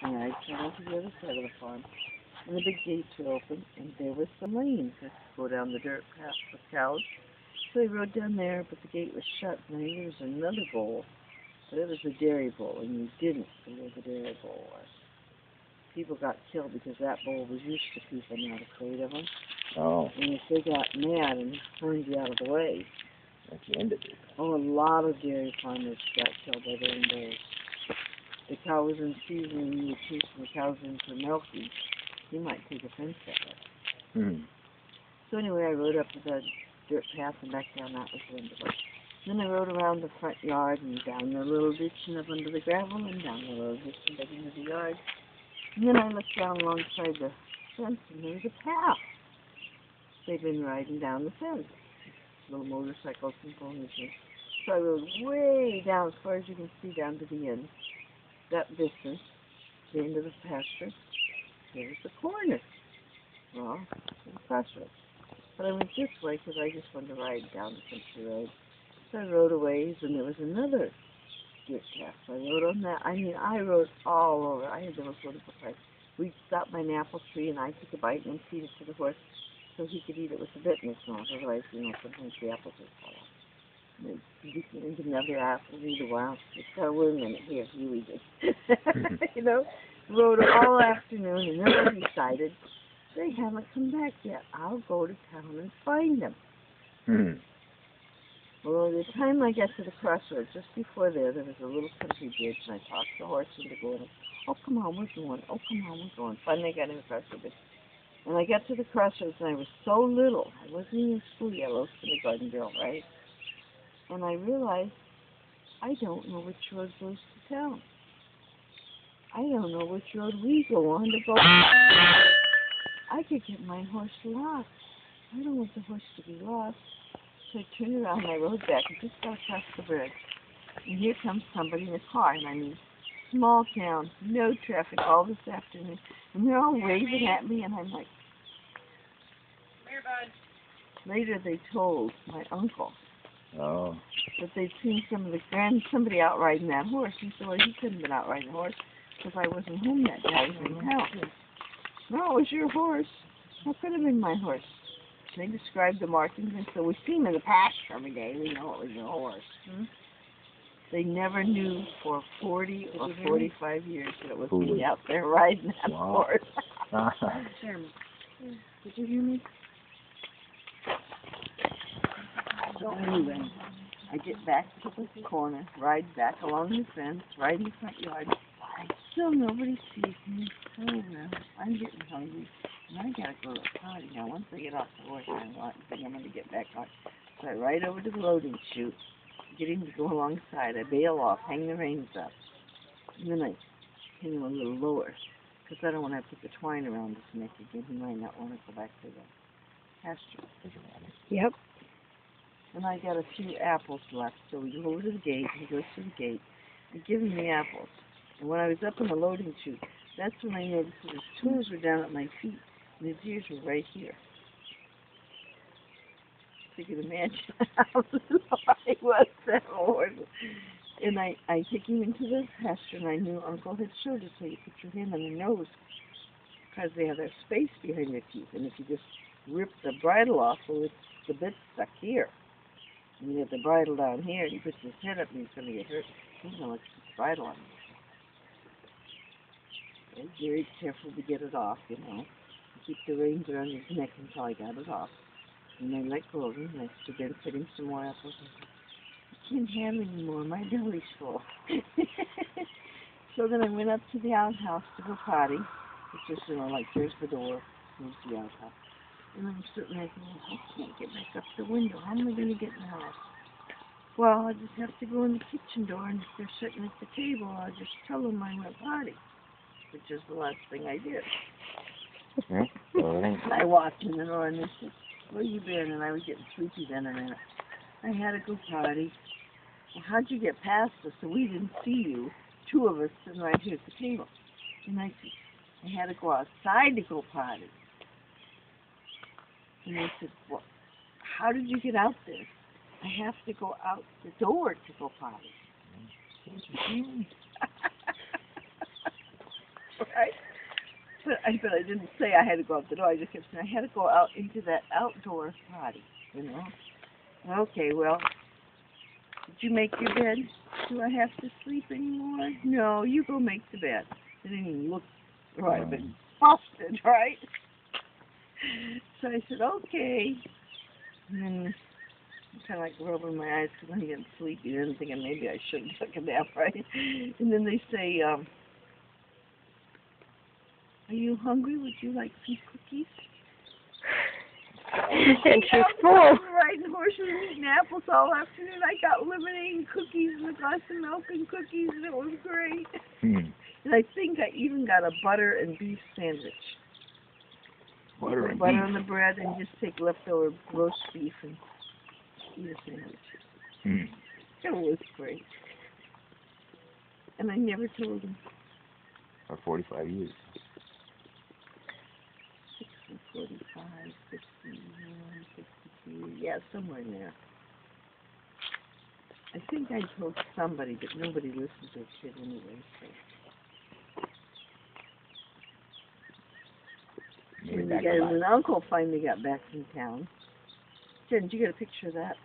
and I came over to the other side of the farm, and the big gates were open, and there was some lanes that could go down the dirt path with cows. So I rode down there, but the gate was shut, and there was another bowl, but it was a dairy bowl, and you didn't go where the dairy bowl was. People got killed because that bowl was used to people not afraid of them. Oh, And if they got mad and turned you out of the way, that's the end of it. oh, a lot of dairy farmers got killed by their own bulls. The cow was in season and you were chasing the cows in for milking, you might take offense at it. Hmm. So anyway, I rode up to the dirt path and back down that was the end of it. Then I rode around the front yard and down the little ditch and up under the gravel and down the little ditch and back into the yard. And then I looked down alongside the fence and there was a path. They've been riding down the fence. Little motorcycles and ponies. So I rode way down as far as you can see down to the end. That distance, the end of the pasture, there was the corner. Well, the crossroads. But I went this way because I just wanted to ride down the country road. So I rode a ways and there was another dirt path. So I rode on that. I rode all over. I had the most wonderful time. We'd stop by an apple tree and I took a bite and feed it to the horse so he could eat it with a bit in his mouth. Otherwise, sometimes the apples would fall off. And then you get into another apple, eat a while. It's got a worm in it. Here, you eat it. Rode all afternoon and then I decided they haven't come back yet. I'll go to town and find them. Hmm. Well, by the time I got to the crossroads, just before there was a little country bridge, and I talked the horse into going, oh, come on, we're going. Oh, come on, we're going. Finally, I got across the bridge. And I got to the crossroads, and I was so little. I wasn't even school yet. I was kindergarten girl, right? And I realized I don't know which road goes to town. I don't know which road we go on to go. I could get my horse lost. I don't want the horse to be lost. So I turned around and I rode back and just got across the bridge. And here comes somebody in a car, and I mean, small town, no traffic all this afternoon. And they're all waving at me, and I'm like, Here, bud. later they told my uncle Oh. that they'd seen somebody out riding that horse. He said, well, he couldn't have been out riding the horse because I wasn't home that day. I was in town. No, it was your horse. That could have been my horse. They described the markings, and so we see him in the pasture every day. We know it was your horse. Hmm? They never knew for 40 or 45 years that it was me out there riding that horse. Chairman. Did you hear me? So anyway, I get back to the corner, ride back along the fence, right in the front yard. Still nobody sees me. Oh well, I'm getting hungry. And I gotta go to the potty now. Once I get off the horse, I think I'm gonna get back on. So I ride over to the loading chute, get him to go alongside. I bail off, hang the reins up. And then I hang him a little lower, because I don't want to put the twine around his neck again. He might not want to go back to the pasture. Yep. And I got a few apples left, so we go over to the gate. He goes to the gate. I give him the apples. And when I was up in the loading chute, that's when I noticed that his toes were down at my feet, and his ears were right here. So you can imagine how little I was that horse. And I take him into the pasture, and I knew Uncle had showed us how you put your hand on their nose, because they have their space behind their teeth. And if you just rip the bridle off, well, the bit's stuck here. And you have the bridle down here, and he puts his head up, and he's going to get hurt. He's going to put the bridle on. I was very careful to get it off, Keep the reins around his neck until I got it off. And I let go of him, and I stood there and fed him some more apples. I can't have any more. My belly's full. So then I went up to the outhouse to go potty. It's just, like there's the door, there's the outhouse. And I'm sitting there thinking, I can't get back up the window. How am I going to get in the house? Well, I just have to go in the kitchen door, and if they're sitting at the table, I'll just tell them I went potty, which is the last thing I did. And I walked in the door, and they said, where you been? And I was getting sleepy then, and I had to go potty. Well, how'd you get past us so we didn't see you? Two of us sitting right here at the table. And I said, I had to go outside to go potty. And they said, well, how did you get out there? I have to go out the door to go potty. right? But I didn't say I had to go out the door. I just kept saying I had to go out into that outdoor potty, you know. Okay, well, did you make your bed? Do I have to sleep anymore? No, you go make the bed. It didn't even look right, but busted, right? So I said, okay. And then I kind of like rubbing my eyes because I'm getting sleepy. Then thinking maybe I should have took a nap, right? And then they say, are you hungry? Would you like some cookies? And she's full. I was riding horses and eating apples all afternoon. I got lemonade and cookies and a glass of milk and cookies, and it was great. And I think I even got a butter and beef sandwich. Butter and Butter beef. on the bread and just take leftover roast beef and eat a sandwich. It was great. And I never told him. For 45 years. 45, 51, 62, yeah, somewhere in there. I think I told somebody, but nobody listens to a kid anyway, so. Maybe And back when alive. uncle finally got back from town. Jen, did you get a picture of that?